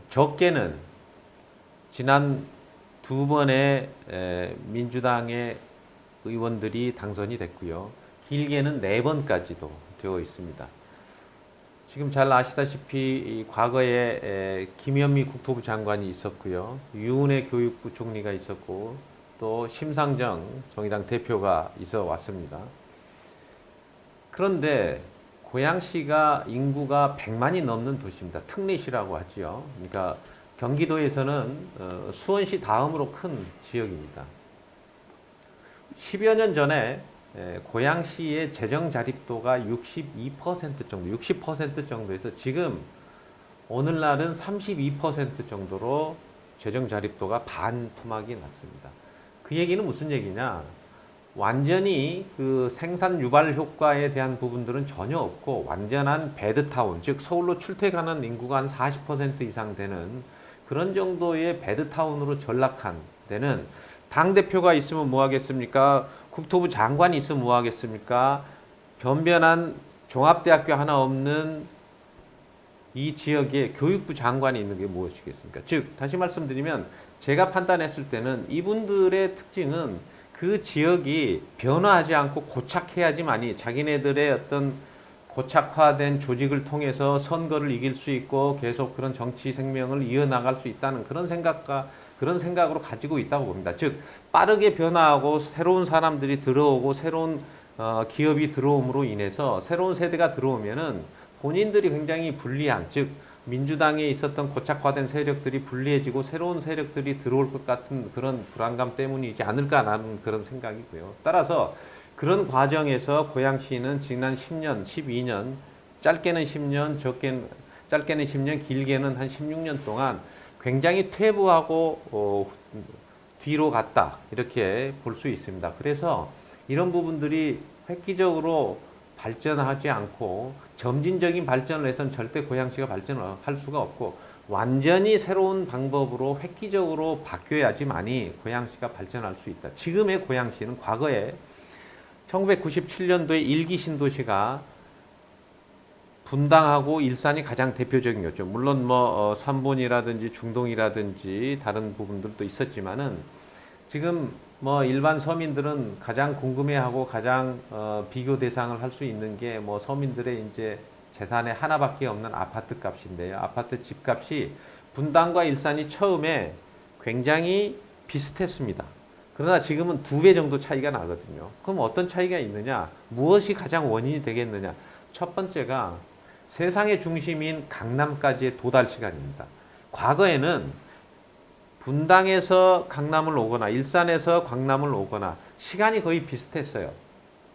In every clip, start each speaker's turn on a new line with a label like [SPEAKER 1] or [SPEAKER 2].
[SPEAKER 1] 적게는 지난 두 번의 민주당의 의원들이 당선이 됐고요. 길게는 4번까지도 되어 있습니다. 지금 잘 아시다시피 과거에 김현미 국토부 장관이 있었고요. 유은혜 교육부 총리가 있었고 또 심상정 정의당 대표가 있어 왔습니다. 그런데 고양시가 인구가 100만이 넘는 도시입니다. 특례시라고 하지요. 그러니까 경기도에서는 수원시 다음으로 큰 지역입니다. 10여 년 전에 고양시의 재정 자립도가 62% 정도, 60% 정도에서 지금 오늘날은 32% 정도로 재정 자립도가 반토막이 났습니다. 그 얘기는 무슨 얘기냐? 완전히 그 생산 유발 효과에 대한 부분들은 전혀 없고 완전한 배드타운, 즉 서울로 출퇴근하는 인구가 한 40% 이상 되는 그런 정도의 배드타운으로 전락한 데는 당대표가 있으면 뭐 하겠습니까? 국토부 장관이 있으면 뭐 하겠습니까? 변변한 종합대학교 하나 없는 이 지역에 교육부 장관이 있는 게 무엇이겠습니까? 즉 다시 말씀드리면 제가 판단했을 때는 이분들의 특징은 그 지역이 변화하지 않고 고착해야지만이 자기네들의 어떤 고착화된 조직을 통해서 선거를 이길 수 있고 계속 그런 정치 생명을 이어나갈 수 있다는 그런 생각으로 가지고 있다고 봅니다. 즉 빠르게 변화하고 새로운 사람들이 들어오고 새로운 기업이 들어옴으로 인해서 새로운 세대가 들어오면은 본인들이 굉장히 불리한, 즉 민주당에 있었던 고착화된 세력들이 불리해지고 새로운 세력들이 들어올 것 같은 그런 불안감 때문이지 않을까라는 그런 생각이고요. 따라서 그런 과정에서 고양시는 지난 10년, 12년, 짧게는 10년, 짧게는 10년, 길게는 한 16년 동안 굉장히 퇴보하고 뒤로 갔다 이렇게 볼 수 있습니다. 그래서 이런 부분들이 획기적으로 발전하지 않고 점진적인 발전을 해서는 절대 고양시가 발전을 할 수가 없고 완전히 새로운 방법으로 획기적으로 바뀌어야지만이 고양시가 발전할 수 있다. 지금의 고양시는 과거에 1997년도에 1기 신도시가 분당하고 일산이 가장 대표적이었죠. 물론 뭐 삼본이라든지 중동이라든지 다른 부분들도 있었지만은 지금 뭐 일반 서민들은 가장 궁금해하고 가장 비교 대상을 할 수 있는 게 뭐 서민들의 이제 재산에 하나밖에 없는 아파트 값인데요. 아파트 집값이 분당과 일산이 처음에 굉장히 비슷했습니다. 그러나 지금은 2배 정도 차이가 나거든요. 그럼 어떤 차이가 있느냐? 무엇이 가장 원인이 되겠느냐? 첫 번째가 세상의 중심인 강남까지의 도달 시간입니다. 과거에는 분당에서 강남을 오거나 일산에서 강남을 오거나 시간이 거의 비슷했어요.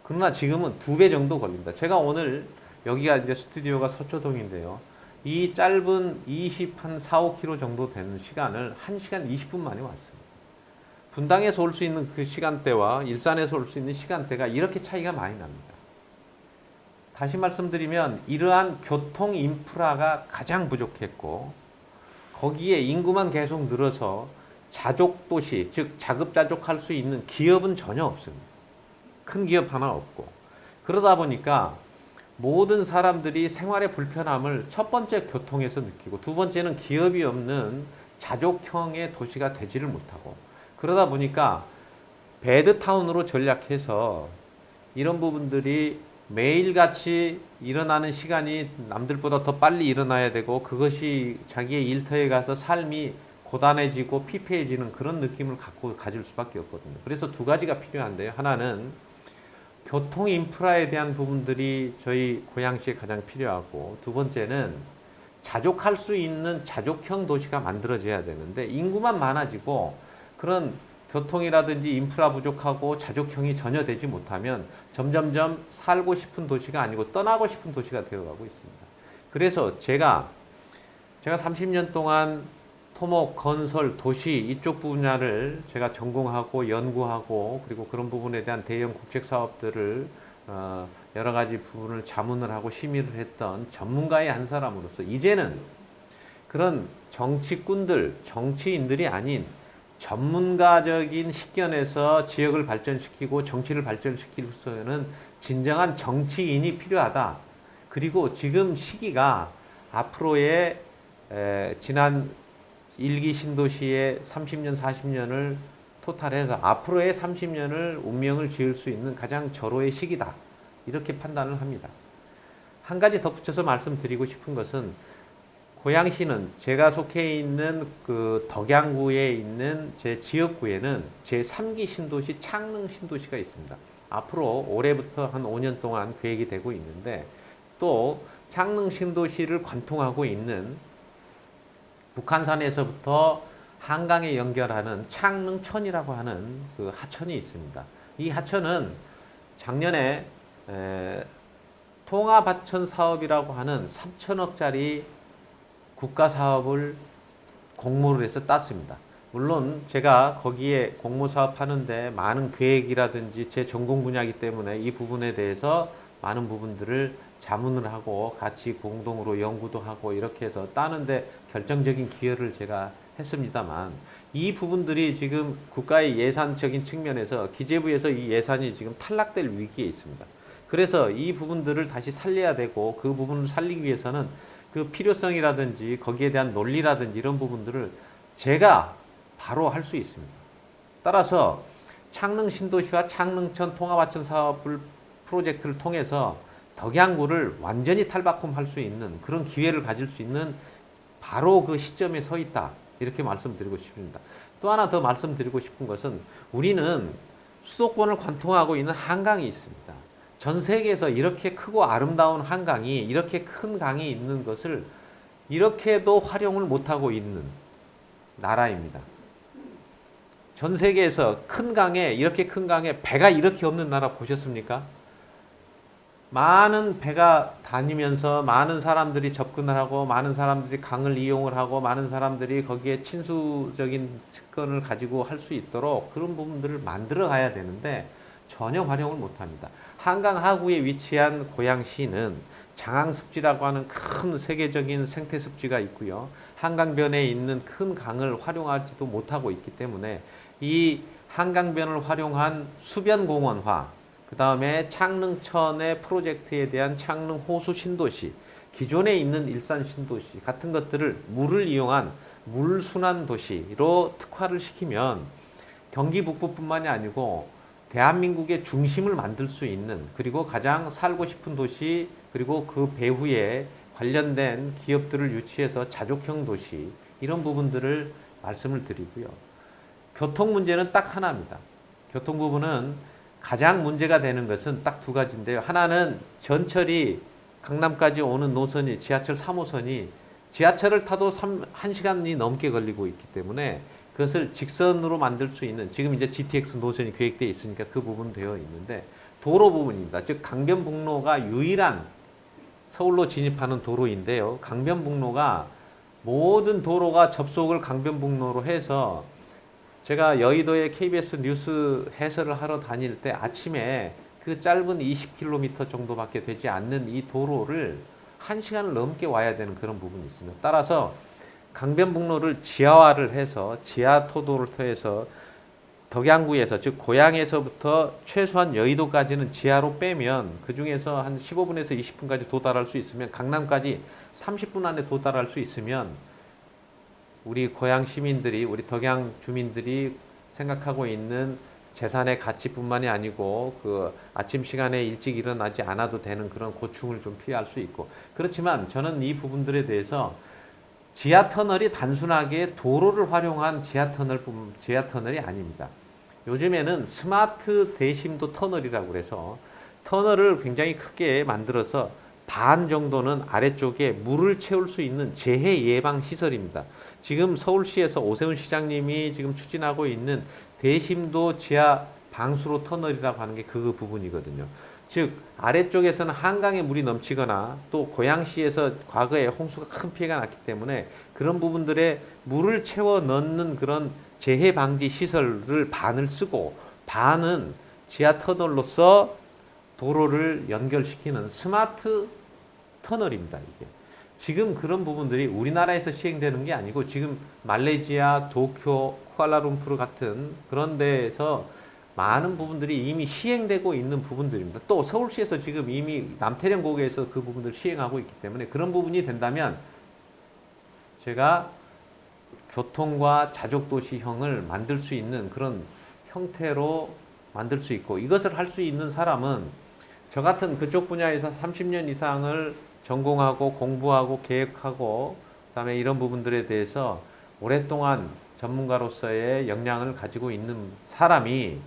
[SPEAKER 1] 그러나 지금은 2배 정도 걸립니다. 제가 오늘 여기가 이제 스튜디오가 서초동인데요. 이 짧은 4, 5km 정도 되는 시간을 1시간 20분 만에 왔습니다. 분당에서 올 수 있는 그 시간대와 일산에서 올 수 있는 시간대가 이렇게 차이가 많이 납니다. 다시 말씀드리면 이러한 교통 인프라가 가장 부족했고 거기에 인구만 계속 늘어서 자족도시, 즉 자급자족할 수 있는 기업은 전혀 없습니다. 큰 기업 하나 없고 그러다 보니까 모든 사람들이 생활의 불편함을 첫 번째 교통에서 느끼고 두 번째는 기업이 없는 자족형의 도시가 되지를 못하고 그러다 보니까 배드타운으로 전략해서 이런 부분들이 매일같이 일어나는 시간이 남들보다 더 빨리 일어나야 되고 그것이 자기의 일터에 가서 삶이 고단해지고 피폐해지는 그런 느낌을 가질 수밖에 없거든요. 그래서 2가지가 필요한데요. 하나는 교통 인프라에 대한 부분들이 저희 고양시에 가장 필요하고 두 번째는 자족할 수 있는 자족형 도시가 만들어져야 되는데 인구만 많아지고 그런 교통이라든지 인프라 부족하고 자족형이 전혀 되지 못하면 점점점 살고 싶은 도시가 아니고 떠나고 싶은 도시가 되어가고 있습니다. 그래서 제가 30년 동안 토목, 건설, 도시 이쪽 분야를 제가 전공하고 연구하고 그리고 그런 부분에 대한 대형 국책 사업들을 여러 가지 부분을 자문을 하고 심의를 했던 전문가의 한 사람으로서 이제는 그런 정치꾼들, 정치인들이 아닌 전문가적인 식견에서 지역을 발전시키고 정치를 발전시킬 수 있는 진정한 정치인이 필요하다. 그리고 지금 시기가 앞으로의 지난 1기 신도시의 30년, 40년을 토탈해서 앞으로의 30년을 운명을 지을 수 있는 가장 절호의 시기다. 이렇게 판단을 합니다. 한 가지 덧붙여서 말씀드리고 싶은 것은 고양시는 제가 속해 있는 그 덕양구에 있는 제 지역구에는 제 3기 신도시 창릉 신도시가 있습니다. 앞으로 올해부터 한 5년 동안 계획이 되고 있는데 또 창릉 신도시를 관통하고 있는 북한산에서부터 한강에 연결하는 창릉천이라고 하는 그 하천이 있습니다. 이 하천은 작년에 통합하천 사업이라고 하는 3천억짜리 국가 사업을 공모를 해서 땄습니다. 물론 제가 거기에 공모 사업 하는데 많은 계획이라든지 제 전공 분야이기 때문에 이 부분에 대해서 많은 부분들을 자문을 하고 같이 공동으로 연구도 하고 이렇게 해서 따는데 결정적인 기여를 제가 했습니다만 이 부분들이 지금 국가의 예산적인 측면에서 기재부에서 이 예산이 지금 탈락될 위기에 있습니다. 그래서 이 부분들을 다시 살려야 되고 그 부분을 살리기 위해서는 그 필요성이라든지 거기에 대한 논리라든지 이런 부분들을 제가 바로 할 수 있습니다. 따라서 창릉 신도시와 창릉천 통합하천 사업을 프로젝트를 통해서 덕양구를 완전히 탈바꿈할 수 있는 그런 기회를 가질 수 있는 바로 그 시점에 서 있다. 이렇게 말씀드리고 싶습니다. 또 하나 더 말씀드리고 싶은 것은 우리는 수도권을 관통하고 있는 한강이 있습니다. 전 세계에서 이렇게 크고 아름다운 한강이 이렇게 큰 강이 있는 것을 이렇게도 활용을 못하고 있는 나라입니다. 전 세계에서 큰 강에 이렇게 큰 강에 배가 이렇게 없는 나라 보셨습니까? 많은 배가 다니면서 많은 사람들이 접근을 하고 많은 사람들이 강을 이용을 하고 많은 사람들이 거기에 친수적인 특권을 가지고 할 수 있도록 그런 부분들을 만들어 가야 되는데 전혀 활용을 못합니다. 한강 하구에 위치한 고양시는 장항습지라고 하는 큰 세계적인 생태습지가 있고요. 한강변에 있는 큰 강을 활용하지도 못하고 있기 때문에 이 한강변을 활용한 수변공원화, 그 다음에 창릉천의 프로젝트에 대한 창릉 호수 신도시, 기존에 있는 일산 신도시 같은 것들을 물을 이용한 물순환 도시로 특화를 시키면 경기 북부뿐만이 아니고 대한민국의 중심을 만들 수 있는 그리고 가장 살고 싶은 도시 그리고 그 배후에 관련된 기업들을 유치해서 자족형 도시 이런 부분들을 말씀을 드리고요. 교통 문제는 딱 하나입니다. 교통 부분은 가장 문제가 되는 것은 딱 두 가지인데요. 하나는 전철이 강남까지 오는 노선이 지하철 3호선이 지하철을 타도 1시간이 넘게 걸리고 있기 때문에 그것을 직선으로 만들 수 있는 지금 이제 GTX 노선이 계획되어 있으니까 그 부분 되어 있는데 도로 부분입니다. 즉 강변북로가 유일한 서울로 진입하는 도로인데요. 강변북로가 모든 도로가 접속을 강변북로로 해서 제가 여의도에 KBS 뉴스 해설을 하러 다닐 때 아침에 그 짧은 20km 정도밖에 되지 않는 이 도로를 1시간을 넘게 와야 되는 그런 부분이 있습니다. 따라서 강변북로를 지하화를 해서 지하토도를 통해서 덕양구에서 즉 고양에서부터 최소한 여의도까지는 지하로 빼면 그 중에서 한 15분에서 20분까지 도달할 수 있으면 강남까지 30분 안에 도달할 수 있으면 우리 고양 시민들이 우리 덕양 주민들이 생각하고 있는 재산의 가치뿐만이 아니고 그 아침 시간에 일찍 일어나지 않아도 되는 그런 고충을 좀 피할 수 있고 그렇지만 저는 이 부분들에 대해서 지하터널이 단순하게 도로를 활용한 지하터널이 아닙니다. 요즘에는 스마트 대심도 터널이라고 그래서 터널을 굉장히 크게 만들어서 반 정도는 아래쪽에 물을 채울 수 있는 재해 예방 시설입니다. 지금 서울시에서 오세훈 시장님이 지금 추진하고 있는 대심도 지하 방수로 터널이라고 하는 게 그 부분이거든요. 즉 아래쪽에서는 한강에 물이 넘치거나 또 고양시에서 과거에 홍수가 큰 피해가 났기 때문에 그런 부분들에 물을 채워 넣는 그런 재해 방지 시설을 반을 쓰고 반은 지하 터널로서 도로를 연결시키는 스마트 터널입니다. 이게 지금 그런 부분들이 우리나라에서 시행되는 게 아니고 지금 말레이시아, 도쿄, 쿠알라룸푸르 같은 그런 데에서 많은 부분들이 이미 시행되고 있는 부분들입니다. 또 서울시에서 지금 이미 남태령 고개에서 그 부분들 시행하고 있기 때문에 그런 부분이 된다면 제가 교통과 자족도시형을 만들 수 있는 그런 형태로 만들 수 있고, 이것을 할 수 있는 사람은 저 같은 그쪽 분야에서 30년 이상을 전공하고 공부하고 계획하고 그다음에 이런 부분들에 대해서 오랫동안 전문가로서의 역량을 가지고 있는 사람이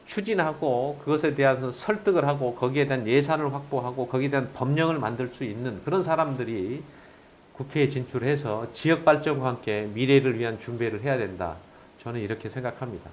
[SPEAKER 1] 추진하고 그것에 대해서 설득을 하고 거기에 대한 예산을 확보하고 거기에 대한 법령을 만들 수 있는 그런 사람들이 국회에 진출해서 지역 발전과 함께 미래를 위한 준비를 해야 된다. 저는 이렇게 생각합니다.